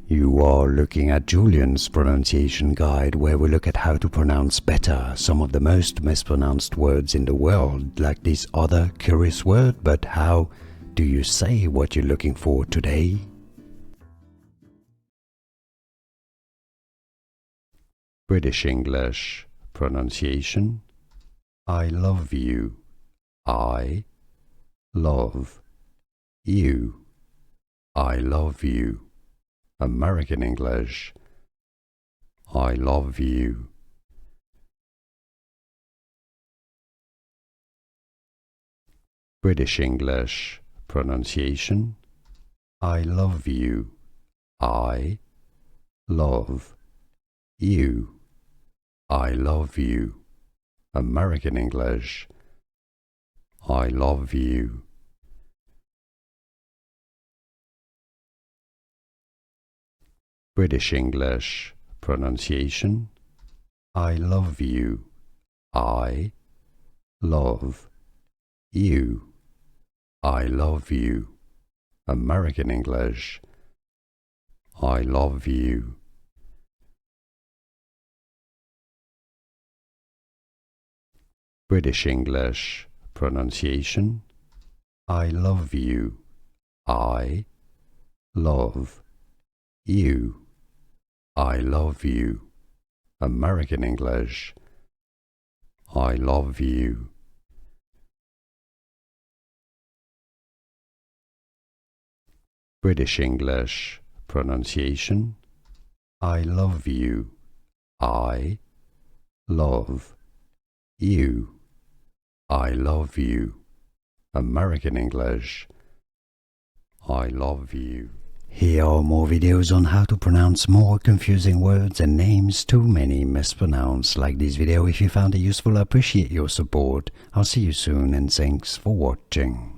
You are looking at Julian's pronunciation guide, where we look at how to pronounce better some of the most mispronounced words in the world, like this other curious word. But how do you say what you're looking for today? British English pronunciation: I love you. I love you. I love you. American English: I love you. British English pronunciation: I love you. I love you. I love you. American English: I love you. British English pronunciation: I love you. I love you. I love you. American English: I love you. British English pronunciation: I love you. I love you. I love you. American English: I love you. British English pronunciation: I love you. I love you. I love you. American English: I love you. Here are more videos on how to pronounce more confusing words and names too many mispronounced. Like this video if you found it useful. I appreciate your support. I'll see you soon and thanks for watching.